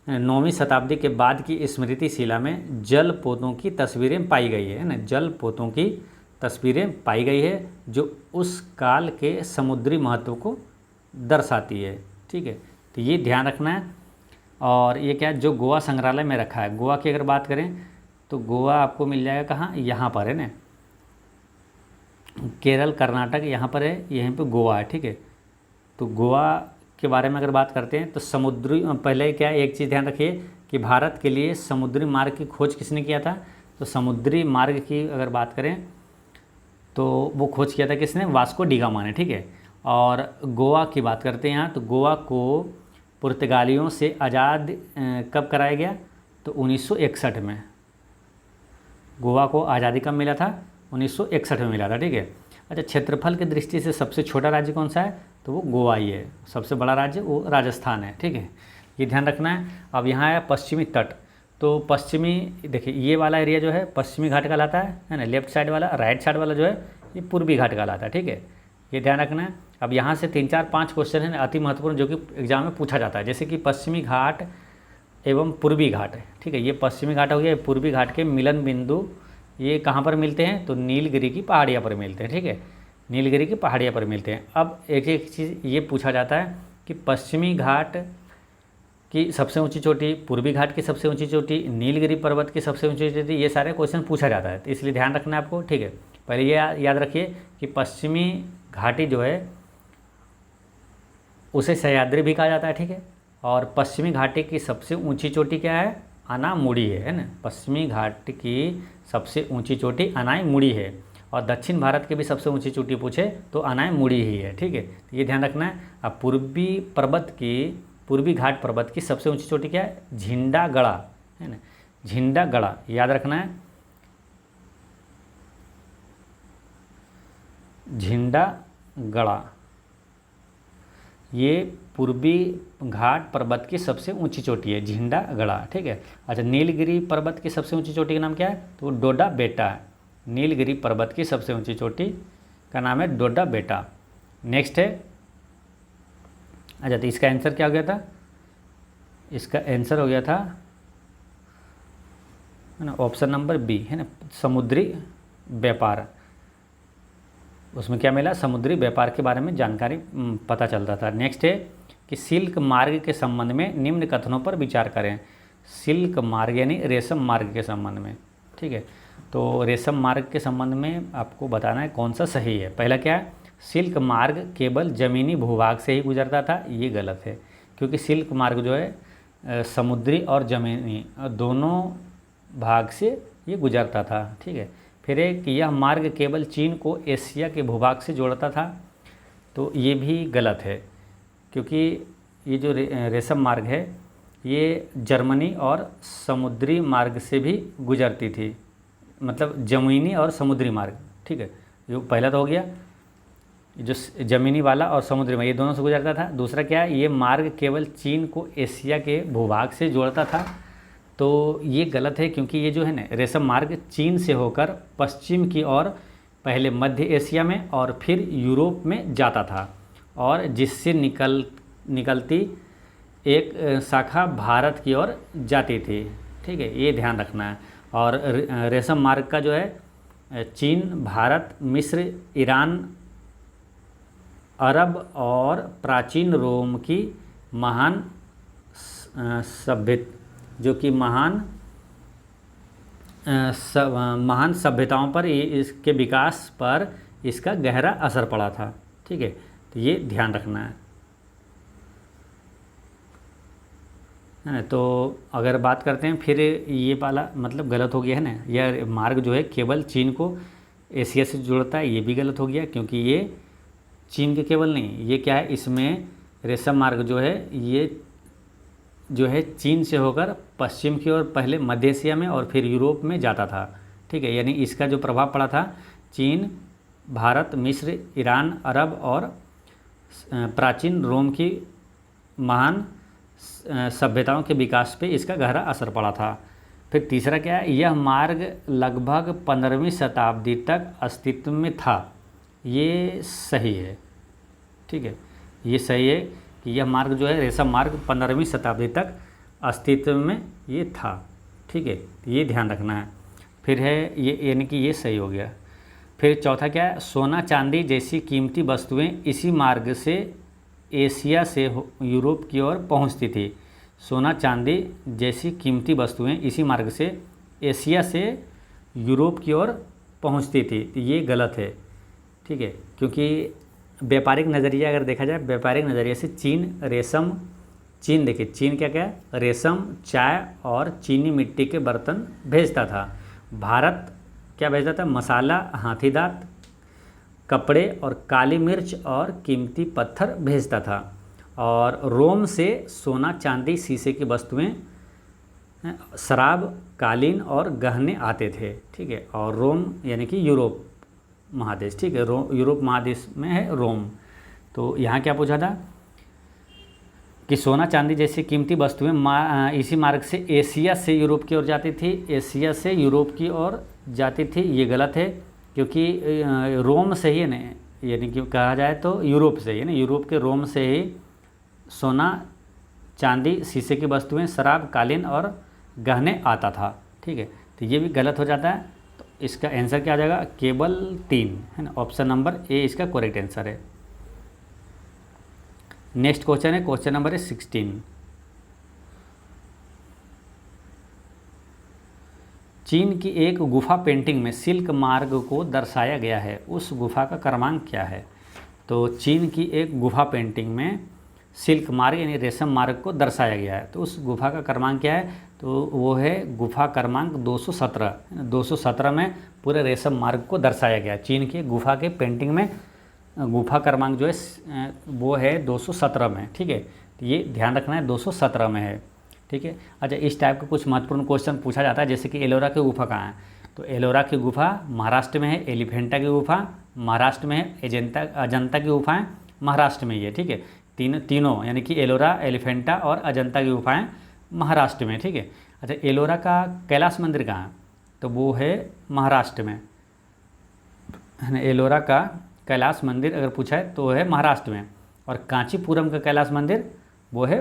9वीं शताब्दी के बाद की स्मृति शिला में जल पोतों की तस्वीरें पाई गई है ना, जल पोतों की तस्वीरें पाई गई है जो उस काल के समुद्री महत्व को दर्शाती है। ठीक है, तो ये ध्यान रखना है। और ये क्या है, जो गोवा संग्रहालय में रखा है, गोवा की अगर बात करें तो गोवा आपको मिल जाएगा कहाँ, यहाँ पर है ना, केरल, कर्नाटक यहाँ पर है, यहीं पे गोवा है। ठीक है, तो गोवा के बारे में अगर बात करते हैं तो समुद्री, पहले क्या है, एक चीज़ ध्यान रखिए कि भारत के लिए समुद्री मार्ग की खोज किसने किया था। तो समुद्री मार्ग की अगर बात करें तो वो खोज किया था किसने, वास्को डी गामा ने। ठीक है, और गोवा की बात करते हैं यहाँ, तो गोवा को पुर्तगालियों से आज़ाद कब कराया गया, तो 1961 में। गोवा को आज़ादी कब मिला था, 1961 में मिला था। ठीक है, अच्छा, क्षेत्रफल की दृष्टि से सबसे छोटा राज्य कौन सा है? तो वो गोवा ही है। सबसे बड़ा राज्य वो राजस्थान है। ठीक है, ये ध्यान रखना है। अब यहाँ है पश्चिमी तट। तो पश्चिमी, देखिए ये वाला एरिया जो है पश्चिमी घाट कहलाता है ना। लेफ्ट साइड वाला, राइट साइड वाला जो है ये पूर्वी घाट कहलाता है। ठीक है, ये ध्यान रखना है। अब यहाँ से 3 4 5 क्वेश्चन हैं अति महत्वपूर्ण, जो कि एग्जाम में पूछा जाता है। जैसे कि पश्चिमी घाट एवं पूर्वी घाट। ठीक है, ये पश्चिमी घाट हो गया, पूर्वी घाट के मिलन बिंदु ये कहाँ पर मिलते हैं? तो नीलगिरी की पहाड़ियाँ पर मिलते हैं। ठीक है, नीलगिरी की पहाड़ियाँ पर मिलते हैं। अब एक एक चीज़ ये पूछा जाता है कि पश्चिमी घाट की सबसे ऊंची चोटी, पूर्वी घाट की सबसे ऊंची चोटी, नीलगिरी पर्वत की सबसे ऊंची चोटी, ये सारे क्वेश्चन पूछा जाता है। तो इसलिए ध्यान रखना है आपको। ठीक है, पहले ये याद रखिए कि पश्चिमी घाटी जो है उसे सह्याद्री भी कहा जाता है। ठीक है, और पश्चिमी घाटी की सबसे ऊंची चोटी क्या है? अनामुड़ी है ना। पश्चिमी घाट की सबसे ऊंची चोटी अनाईमुड़ी है। और दक्षिण भारत की भी सबसे ऊंची चोटी पूछे तो अनाईमुड़ी ही है। ठीक है, तो ये ध्यान रखना है। अब पूर्वी घाट पर्वत की सबसे ऊंची चोटी क्या है? झिंडागड़ा है ना। झिंडागड़ा याद रखना है। झिंडागड़ा ये पूर्वी घाट पर्वत की सबसे ऊंची चोटी है, झिंडागड़ा। ठीक है, अच्छा, नीलगिरी पर्वत की सबसे ऊंची चोटी का नाम क्या है? तो डोडा बेटा है। नीलगिरी पर्वत की सबसे ऊंची चोटी का नाम है डोडा बेटा। नेक्स्ट है, अच्छा, तो इसका आंसर क्या हो गया था? इसका आंसर हो गया था है ना ऑप्शन नंबर बी है ना, समुद्री व्यापार। उसमें क्या मिला? समुद्री व्यापार के बारे में जानकारी पता चलता था। नेक्स्ट है कि सिल्क मार्ग के संबंध में निम्न कथनों पर विचार करें। सिल्क मार्ग यानी रेशम मार्ग के संबंध में। ठीक है, तो रेशम मार्ग के संबंध में आपको बताना है कौन सा सही है। पहला क्या है? सिल्क मार्ग केवल ज़मीनी भूभाग से ही गुजरता था। ये गलत है, क्योंकि सिल्क मार्ग जो है समुद्री और ज़मीनी दोनों भाग से ये गुजरता था। ठीक है, फिर एक, यह मार्ग केवल चीन को एशिया के भूभाग से जोड़ता था। तो ये भी गलत है, क्योंकि ये जो रेशम मार्ग है ये जर्मनी और समुद्री मार्ग से भी गुजरती थी, मतलब ज़मीनी और समुद्री मार्ग। ठीक है, जो पहला तो हो गया जो ज़मीनी वाला, और समुद्री मार्ग ये दोनों से गुजरता था। दूसरा क्या है? ये मार्ग केवल चीन को एशिया के भूभाग से जोड़ता था। तो ये गलत है, क्योंकि ये जो है ना रेशम मार्ग चीन से होकर पश्चिम की ओर पहले मध्य एशिया में और फिर यूरोप में जाता था, और जिससे निकलती एक शाखा भारत की ओर जाती थी। ठीक है, ये ध्यान रखना है। और रेशम मार्ग का जो है चीन, भारत, मिस्र, ईरान, अरब और प्राचीन रोम की महान महान सभ्यताओं पर इसके विकास पर इसका गहरा असर पड़ा था। ठीक है, तो ये ध्यान रखना है ना। तो अगर बात करते हैं फिर ये वाला मतलब गलत हो गया है ना। यह मार्ग जो है केवल चीन को एशिया से जोड़ता है, ये भी गलत हो गया, क्योंकि ये चीन के केवल नहीं, ये क्या है, इसमें रेशम मार्ग जो है ये जो है चीन से होकर पश्चिम की ओर पहले मध्य एशिया में और फिर यूरोप में जाता था। ठीक है, यानी इसका जो प्रभाव पड़ा था चीन, भारत, मिस्र, ईरान, अरब और प्राचीन रोम की महान सभ्यताओं के विकास पे इसका गहरा असर पड़ा था। फिर तीसरा क्या है? यह मार्ग लगभग 15वीं शताब्दी तक अस्तित्व में था। ये सही है। ठीक है, ये सही है कि यह मार्ग जो है रेशम मार्ग 15वीं शताब्दी तक अस्तित्व में ये था। ठीक है, ये ध्यान रखना है। फिर है ये, यानी कि ये सही हो गया। फिर चौथा क्या है? सोना चांदी जैसी कीमती वस्तुएं इसी मार्ग से एशिया से यूरोप की ओर पहुंचती थी। सोना चांदी जैसी कीमती वस्तुएं इसी मार्ग से एशिया से यूरोप की ओर पहुंचती थी। तो ये गलत है। ठीक है, क्योंकि व्यापारिक नज़रिया अगर देखा जाए, व्यापारिक नज़रिए से चीन देखिए, चीन क्या क्या रेशम, चाय और चीनी मिट्टी के बर्तन भेजता था। भारत क्या भेजता था? मसाला, हाथी दांत, कपड़े और काली मिर्च और कीमती पत्थर भेजता था। और रोम से सोना चांदी शीशे की वस्तुएं, शराब, कालीन और गहने आते थे। ठीक है, और रोम यानी कि यूरोप महादेश, ठीक है, यूरोप महादेश में है रोम। तो यहाँ क्या पूछा था कि सोना चांदी जैसी कीमती वस्तुएं इसी मार्ग से एशिया से यूरोप की ओर जाती थी, एशिया से यूरोप की ओर जाती थी। ये गलत है, क्योंकि रोम से ही नहीं, यानी कि कहा जाए तो यूरोप से ही ना, यूरोप के रोम से ही सोना चांदी शीशे की वस्तुएं शराब कालीन और गहने आता था, ठीक है। तो ये भी गलत हो जाता है। तो इसका आंसर क्या आ जाएगा, केवल 3 है ना, ऑप्शन नंबर ए इसका करेक्ट आंसर है। नेक्स्ट क्वेश्चन है, क्वेश्चन नंबर 16। चीन की एक गुफा पेंटिंग में सिल्क मार्ग को दर्शाया गया है, उस गुफा का क्रमांक क्या है। तो चीन की एक गुफा पेंटिंग में सिल्क मार्ग यानी रेशम मार्ग को दर्शाया गया है, तो उस गुफा का क्रमांक क्या है। तो वो है गुफा क्रमांक 217। 217 में पूरे रेशम मार्ग को दर्शाया गया। चीन की गुफा के पेंटिंग में गुफा क्रमांक जो है वो है 217 में, ठीक है। तो ये ध्यान रखना है 217 में है, ठीक है। अच्छा, इस टाइप का कुछ महत्वपूर्ण क्वेश्चन पूछा जाता है, जैसे कि एलोरा की गुफा कहाँ है। तो एलोरा की गुफा महाराष्ट्र में है, एलिफेंटा की गुफा महाराष्ट्र में है, अजंता की गुफाएँ महाराष्ट्र में ही है, ठीक है। तीनों यानी कि एलोरा, एलिफेंटा और अजंता की गुफाएँ महाराष्ट्र में, ठीक है। अच्छा, एलोरा का कैलाश मंदिर कहाँ है। तो वो है महाराष्ट्र में, है ना। एलोरा का कैलाश मंदिर अगर पूछा है तो है महाराष्ट्र में। और कांचीपुरम का कैलाश मंदिर वो है,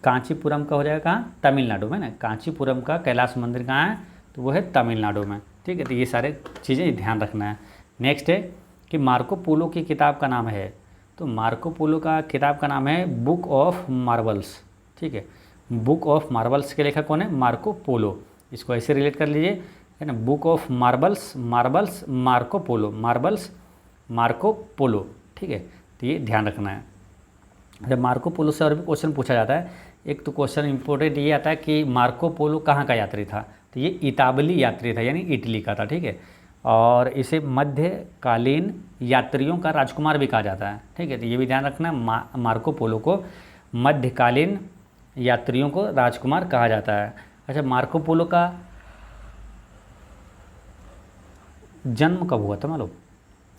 कांचीपुरम का हो जाएगा कहाँ, तमिलनाडु में ना। कांचीपुरम का कैलाश मंदिर कहाँ है, तो वो है तमिलनाडु में, ठीक है। तो ये सारे चीज़ें ध्यान रखना है। नेक्स्ट है कि मार्को पोलो की किताब का नाम है। तो मार्को पोलो का किताब का नाम है बुक ऑफ मार्वल्स, ठीक है। बुक ऑफ मार्वल्स के लेखक कौन है, मार्को पोलो। इसको ऐसे रिलेट कर लीजिए, है ना, book of marbles, marbles Marco Polo, marbles Marco Polo, ठीक है। तो ये ध्यान रखना है। जब मार्को पोलो से और भी क्वेश्चन पूछा जाता है, एक तो क्वेश्चन इंपॉर्टेंट ये आता है कि मार्को पोलो कहाँ का यात्री था। तो ये इतालवी यात्री था, यानी इटली का था, ठीक है। और इसे मध्यकालीन यात्रियों का राजकुमार भी कहा जाता है, ठीक है। तो ये भी ध्यान रखना, मार्को पोलो को मध्यकालीन यात्रियों को राजकुमार कहा जाता है। अच्छा, मार्को पोलो का जन्म कब हुआ था मालूम।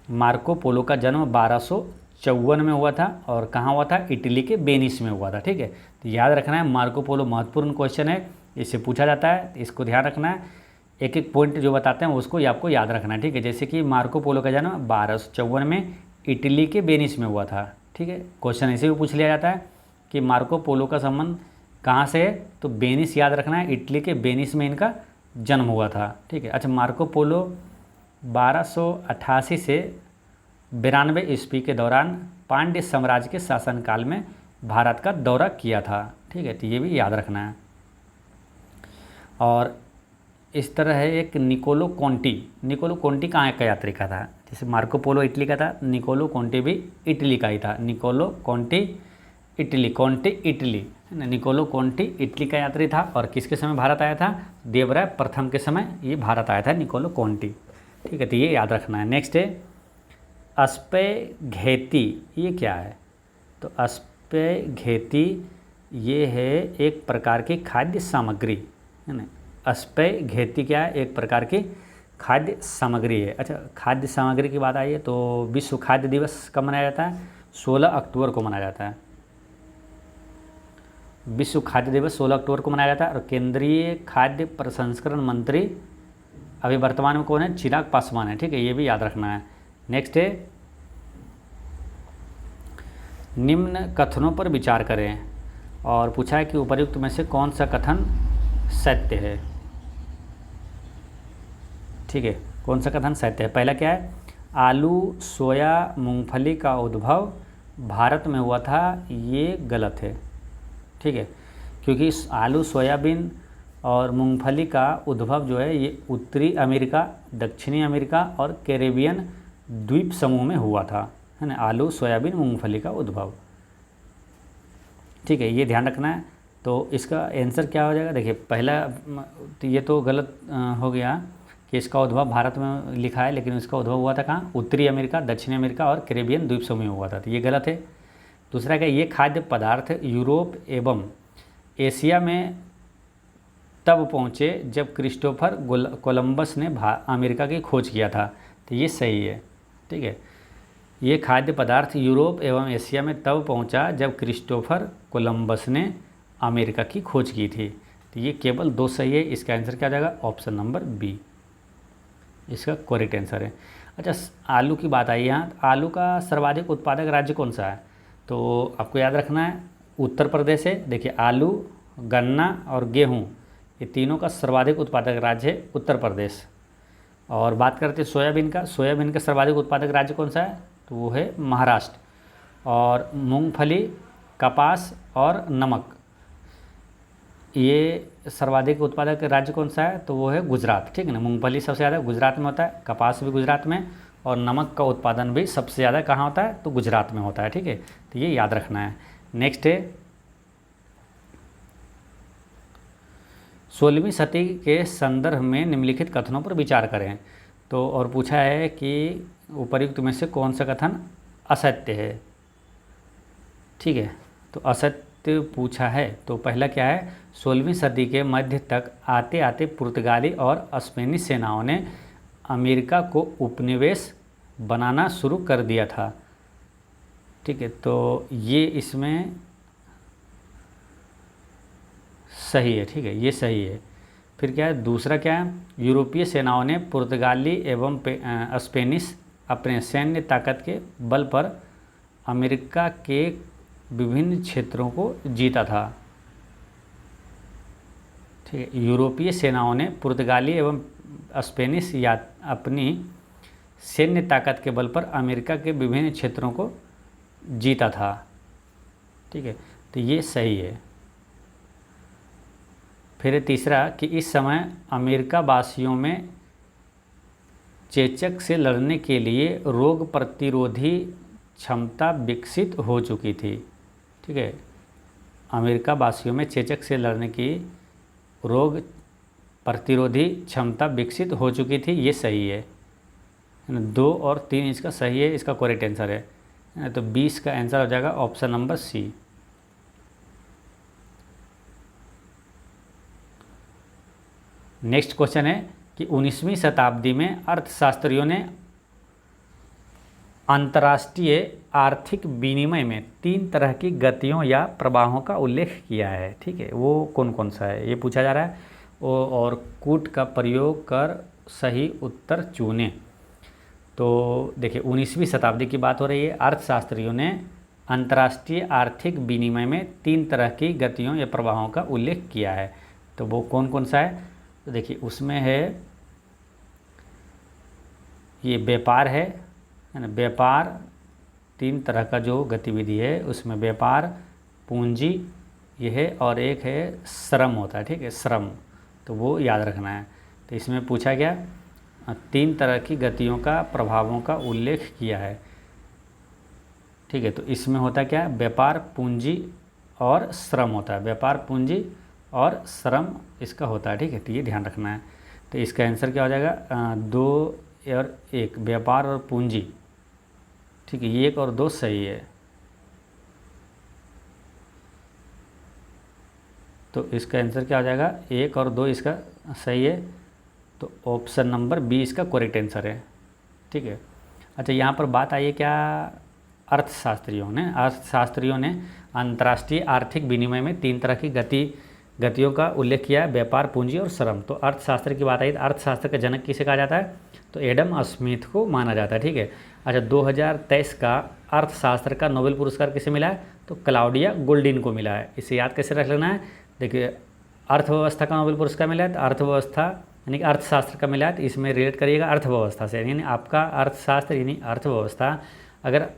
मार्को पोलो का जन्म 1254 में हुआ था, और कहाँ हुआ था, इटली के वेनिस में हुआ था, ठीक है। तो याद रखना है, मार्को पोलो महत्वपूर्ण क्वेश्चन है, इससे पूछा जाता है, इसको ध्यान रखना है। एक एक पॉइंट जो बताते हैं उसको आपको याद रखना है, ठीक है। जैसे कि मार्को पोलो का जन्म 1254 में इटली के वेनिस में हुआ था, ठीक है। क्वेश्चन ऐसे भी पूछ लिया जाता है कि मार्को पोलो का संबंध कहाँ से है, तो वेनिस याद रखना है, इटली के वेनिस में इनका जन्म हुआ था, ठीक है। अच्छा, मार्को पोलो 1288 से 92 ईस्वी के दौरान पांड्य साम्राज्य के शासनकाल में भारत का दौरा किया था, ठीक है। तो ये भी याद रखना है। और इस तरह है एक निकोलो कोंटी। निकोलो कोंटी कहाँ का यात्री का था, जैसे मार्को पोलो इटली का था, निकोलो कोंटी भी इटली का ही था। Niccolo Conti Italy, Conti Italy, है ना। निकोलो कोंटी इटली का यात्री था, और किसके समय भारत आया था, देवराय प्रथम के समय ये भारत आया था, निकोलो कोंटी, ठीक है। तो ये याद रखना है। नेक्स्ट है अस्पैघेती, ये क्या है। तो अस्पैघेती ये है एक प्रकार की खाद्य सामग्री, है ना। अस्पैघेती क्या है, एक प्रकार की खाद्य सामग्री है। अच्छा, खाद्य सामग्री की बात आई है तो विश्व खाद्य दिवस कब मनाया जाता है, 16 अक्टूबर को मनाया जाता है। विश्व खाद्य दिवस 16 अक्टूबर को मनाया जाता है। और केंद्रीय खाद्य प्रसंस्करण मंत्री अभी वर्तमान में कौन है, चिराग पासवान है, ठीक है। ये भी याद रखना है। नेक्स्ट है निम्न कथनों पर विचार करें, और पूछा है कि उपर्युक्त में से कौन सा कथन सत्य है, ठीक है। कौन सा कथन सत्य है। पहला क्या है, आलू सोया मूंगफली का उद्भव भारत में हुआ था, ये गलत है, ठीक है। क्योंकि आलू सोयाबीन और मूंगफली का उद्भव जो है ये उत्तरी अमेरिका, दक्षिणी अमेरिका और कैरेबियन द्वीप समूह में हुआ था, है ना। आलू सोयाबीन मूंगफली का उद्भव, ठीक है, ये ध्यान रखना है। तो इसका आंसर क्या हो जाएगा, देखिए पहला तो ये तो गलत हो गया कि इसका उद्भव भारत में लिखा है, लेकिन इसका उद्भव हुआ था कहाँ, उत्तरी अमेरिका, दक्षिणी अमेरिका और कैरेबियन द्वीप समूह में हुआ था, तो ये गलत है। दूसरा क्या, ये खाद्य पदार्थ यूरोप एवं एशिया में तब पहुँचे जब क्रिस्टोफर कोलंबस ने अमेरिका की खोज किया था। तो ये सही है। ठीक है, ये खाद्य पदार्थ यूरोप एवं एशिया में तब पहुंचा जब क्रिस्टोफर कोलंबस ने अमेरिका की खोज की थी। तो ये केवल 2 सही है। इसका आंसर क्या हो जाएगा? ऑप्शन नंबर बी इसका करेक्ट आंसर है। अच्छा, आलू की बात आई यहाँ। आलू का सर्वाधिक उत्पादक राज्य कौन सा है? तो आपको याद रखना है उत्तर प्रदेश है। देखिए, आलू, गन्ना और गेहूँ, ये तीनों का सर्वाधिक उत्पादक राज्य है उत्तर प्रदेश। और बात करते हैं सोयाबीन का। सोयाबीन का सर्वाधिक उत्पादक राज्य कौन सा है? तो वो है महाराष्ट्र। और मूंगफली, कपास और नमक, ये सर्वाधिक उत्पादक राज्य कौन सा है? तो वो है गुजरात। ठीक है ना, मूंगफली सबसे ज़्यादा गुजरात में होता है, कपास भी गुजरात में, और नमक का उत्पादन भी सबसे ज़्यादा कहाँ होता है? तो गुजरात में होता है। ठीक है, तो ये याद रखना है। नेक्स्ट है 16वीं सदी के संदर्भ में निम्नलिखित कथनों पर विचार करें। तो और पूछा है कि उपर्युक्त में से कौन सा कथन असत्य है। ठीक है, तो असत्य पूछा है। तो पहला क्या है? 16वीं सदी के मध्य तक आते आते पुर्तगाली और स्पेनिश सेनाओं ने अमेरिका को उपनिवेश बनाना शुरू कर दिया था। ठीक है, तो ये इसमें सही है। ठीक है, ये सही है। फिर क्या है? दूसरा क्या है? यूरोपीय सेनाओं ने पुर्तगाली एवं स्पेनिश अपने सैन्य ताकत के बल पर अमेरिका के विभिन्न क्षेत्रों को जीता था। ठीक है, यूरोपीय सेनाओं ने पुर्तगाली एवं स्पेनिश या अपनी सैन्य ताकत के बल पर अमेरिका के विभिन्न क्षेत्रों को जीता था। ठीक है, तो ये सही है। फिर तीसरा कि इस समय अमेरिका वासियों में चेचक से लड़ने के लिए रोग प्रतिरोधी क्षमता विकसित हो चुकी थी। ठीक है, अमेरिका वासियों में चेचक से लड़ने की रोग प्रतिरोधी क्षमता विकसित हो चुकी थी। ये सही है। 2 और 3 इसका सही है, इसका करेक्ट आंसर है। तो 20 का आंसर हो जाएगा option number C. Next question है कि 19वीं शताब्दी में अर्थशास्त्रियों ने अंतर्राष्ट्रीय आर्थिक विनिमय में 3 तरह की गतियों या प्रवाहों का उल्लेख किया है। ठीक है, वो कौन कौन सा है ये पूछा जा रहा है। और कूट का प्रयोग कर सही उत्तर चुनें। तो देखिए, 19वीं शताब्दी की बात हो रही है। अर्थशास्त्रियों ने अंतर्राष्ट्रीय आर्थिक विनिमय में 3 तरह की गतियों या प्रवाहों का उल्लेख किया है। तो वो कौन कौन सा है? तो देखिए, उसमें है ये व्यापार है ना। व्यापार 3 तरह का जो गतिविधि है उसमें व्यापार, पूंजी ये है, और एक है श्रम होता है। ठीक है, श्रम, तो वो याद रखना है। तो इसमें पूछा गया 3 तरह की गतियों का प्रभावों का उल्लेख किया है। ठीक है, तो इसमें होता क्या? व्यापार, पूंजी और श्रम होता है। व्यापार, पूंजी और श्रम इसका होता है। ठीक है, तो ये ध्यान रखना है। तो इसका आंसर क्या हो जाएगा? 2 और 1, व्यापार और पूंजी। ठीक है, ये 1 और 2 सही है। तो इसका आंसर क्या हो जाएगा? 1 और 2 इसका सही है। तो ऑप्शन नंबर बी इसका करेक्ट आंसर है। ठीक है, अच्छा, यहाँ पर बात आई है क्या? अर्थशास्त्रियों ने अंतर्राष्ट्रीय आर्थिक विनिमय में 3 तरह की गतियों का उल्लेख किया है, व्यापार, पूंजी और श्रम। तो अर्थशास्त्र की बात आई तो अर्थशास्त्र का जनक किसे कहा जाता है? तो एडम स्मिथ को माना जाता है। ठीक है, अच्छा, 2023 का अर्थशास्त्र का नोबेल पुरस्कार किसे मिला है? तो क्लाउडिया गोल्डिन को मिला है। इसे याद कैसे रख लेना है? देखिए, अर्थव्यवस्था का नोबेल पुरस्कार मिला है, तो अर्थव्यवस्था यानी कि अर्थशास्त्र का मिला है, तो इसमें रिलेट करिएगा अर्थव्यवस्था से। यानी आपका अर्थशास्त्र यानी अर्थव्यवस्था, अगर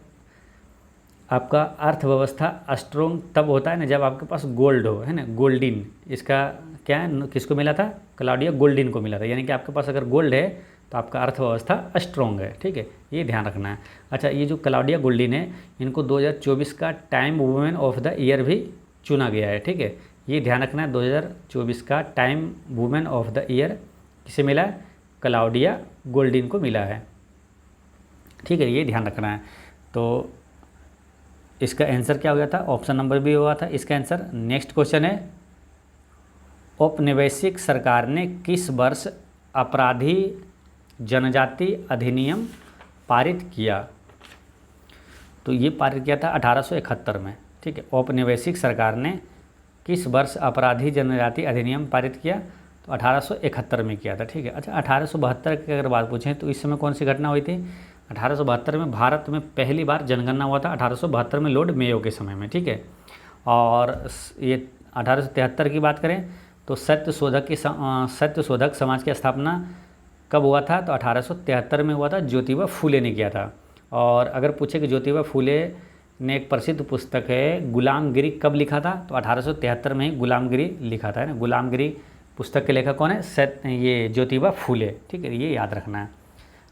आपका अर्थव्यवस्था स्ट्रोंग तब होता है ना जब आपके पास गोल्ड हो, है ना, गोल्डिन। इसका क्या है, किसको मिला था? क्लाउडिया गोल्डिन को मिला था। यानी कि आपके पास अगर गोल्ड है तो आपका अर्थव्यवस्था स्ट्रोंग है। ठीक है, ये ध्यान रखना है। अच्छा, ये जो क्लाउडिया गोल्डिन है, इनको 2024 का time women of the year भी चुना गया है। ठीक है, ये ध्यान रखना है। 2024 का time women of the year किसे मिला है? क्लाउडिया गोल्डिन को मिला है। ठीक है, ये ध्यान रखना है। तो इसका आंसर क्या हो गया था? ऑप्शन नंबर बी हुआ था इसका आंसर। नेक्स्ट क्वेश्चन है, औपनिवेशिक सरकार ने किस वर्ष अपराधी जनजाति अधिनियम पारित किया? तो ये पारित किया था 1871 में। ठीक है, औपनिवेशिक सरकार ने किस वर्ष अपराधी जनजाति अधिनियम पारित किया? तो 1871 में किया था। ठीक है, अच्छा 1872 की अगर बात पूछें तो इस समय कौन सी घटना हुई थी? 1872 में भारत में पहली बार जनगणना हुआ था, 1872 में लॉर्ड मेयो के समय में। ठीक है, और ये 1873 की बात करें तो सत्यशोधक समाज की स्थापना कब हुआ था? तो 1873 में हुआ था, ज्योतिबा फूले ने किया था। और अगर पूछे कि ज्योतिबा फूले ने एक प्रसिद्ध पुस्तक है गुलामगिरी कब लिखा था? तो 1873 में ही गुलामगिरी लिखा था, है ना। गुलामगिरी पुस्तक के लेखक कौन है? ये ज्योतिबा फूले। ठीक है, ये याद रखना है।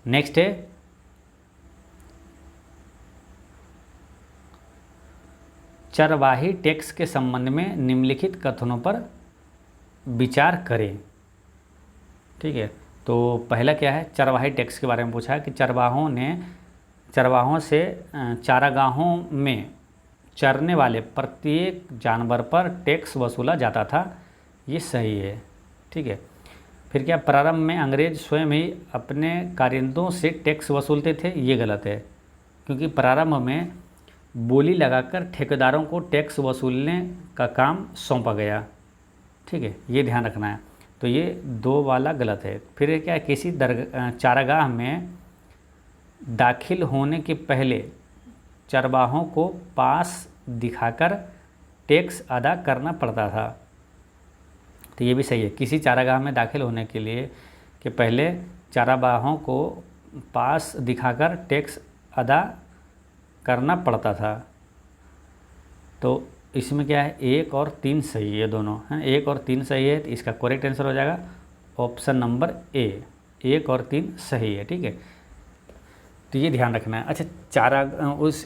नेक्स्ट है चरवाही टैक्स के संबंध में निम्नलिखित कथनों पर विचार करें। ठीक है, तो पहला क्या है? चरवाही टैक्स के बारे में पूछा है कि चरवाहों से चारागाहों में चरने वाले प्रत्येक जानवर पर टैक्स वसूला जाता था, ये सही है। ठीक है, फिर क्या? प्रारंभ में अंग्रेज स्वयं ही अपने कारिंदों से टैक्स वसूलते थे, ये गलत है, क्योंकि प्रारंभ में बोली लगाकर ठेकेदारों को टैक्स वसूलने का काम सौंपा गया। ठीक है, ये ध्यान रखना है। तो ये 2 वाला गलत है। फिर क्या? किसी चारागाह में दाखिल होने के पहले चरवाहों को पास दिखाकर टैक्स अदा करना पड़ता था, तो ये भी सही है। किसी चारागाह में दाखिल होने के पहले चरवाहों को पास दिखाकर टैक्स अदा करना पड़ता था। तो इसमें क्या है? 1 और 3 सही है, दोनों हैं। 1 और 3 सही है, तो इसका करेक्ट आंसर हो जाएगा ऑप्शन नंबर ए। 1 और 3 सही है। ठीक है, तो ये ध्यान रखना है। अच्छा,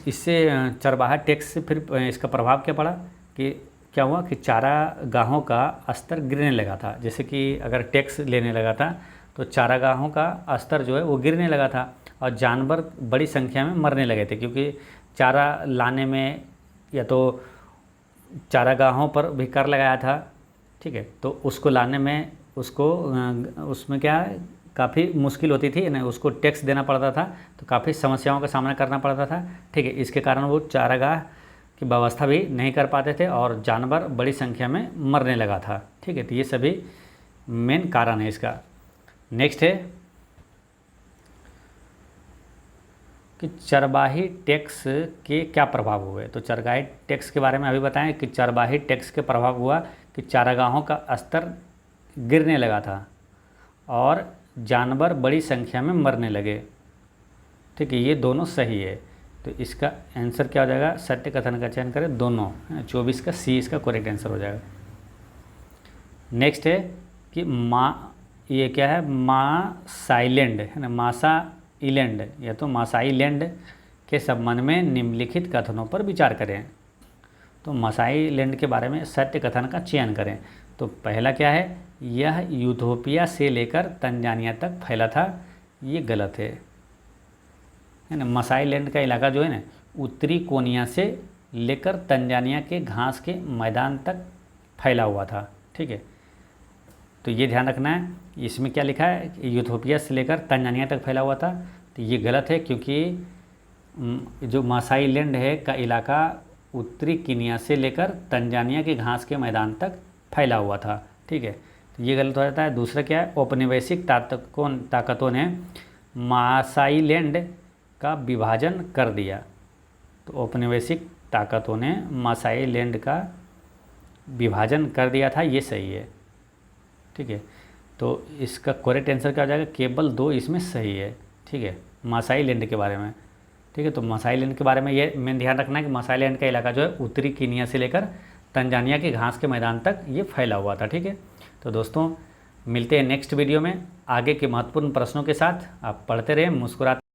इससे चरवाहा टैक्स से फिर इसका प्रभाव क्या पड़ा कि क्या हुआ कि चारागाहों का स्तर गिरने लगा था। जैसे कि अगर टैक्स लेने लगा था तो चारागाहों का स्तर जो है वो गिरने लगा था और जानवर बड़ी संख्या में मरने लगे थे, क्योंकि चारा लाने में या तो चारागाहों पर भी कर लगाया था। ठीक है, तो उसको लाने में उसमें क्या है, काफ़ी मुश्किल होती थी ना, उसको टैक्स देना पड़ता था, तो काफ़ी समस्याओं का सामना करना पड़ता था। ठीक है, इसके कारण वो चारागाह की व्यवस्था भी नहीं कर पाते थे और जानवर बड़ी संख्या में मरने लगा था। ठीक है, तो ये सभी मेन कारण है इसका। नेक्स्ट है कि चरवाही टैक्स के क्या प्रभाव हुए? तो चरवाही टैक्स के बारे में अभी बताएं कि चरवाही टैक्स के प्रभाव हुआ कि चारागाहों का स्तर गिरने लगा था और जानवर बड़ी संख्या में मरने लगे। ठीक है, ये दोनों सही है। तो इसका आंसर क्या हो जाएगा? सत्य कथन का चयन करें, दोनों। 24 का सी इसका करेक्ट आंसर हो जाएगा। नेक्स्ट है कि ये क्या है? मासाइलैंड है ना, मासाइलैंड या तो मासाइलैंड के संबंध में निम्नलिखित कथनों पर विचार करें। तो मासाइलैंड के बारे में सत्य कथन का चयन करें। तो पहला क्या है? यह यूथोपिया से लेकर तंजानिया तक फैला था, ये गलत है ना। मासाइलैंड का इलाका जो है ना, उत्तरी कोनिया से लेकर तंजानिया के घास के मैदान तक फैला हुआ था। ठीक है, तो ये ध्यान रखना है। इसमें क्या लिखा है? यूथोपिया से लेकर तंजानिया तक फैला हुआ था, तो ये गलत है, क्योंकि जो मासाइलैंड है का इलाका उत्तरी केनिया से लेकर तंजानिया के घास के मैदान तक फैला हुआ था। ठीक है, तो ये गलत हो जाता है। दूसरा क्या है? औपनिवेशिक ताकतों ने मासाइलैंड का विभाजन कर दिया। तो औपनिवेशिक ताकतों ने मासाइलैंड का विभाजन कर दिया था, ये सही है। ठीक है, तो इसका करेक्ट आंसर क्या हो जाएगा? केवल 2 इसमें सही है। ठीक है, मासाइलैंड के बारे में। ठीक है, तो मासाइलैंड के बारे में ये मेन ध्यान रखना है कि मासाइलैंड का इलाका जो है उत्तरी केनिया से लेकर तंजानिया के घास के मैदान तक ये फैला हुआ था। ठीक है, तो दोस्तों मिलते हैं नेक्स्ट वीडियो में आगे के महत्वपूर्ण प्रश्नों के साथ। आप पढ़ते रहें, मुस्कुराते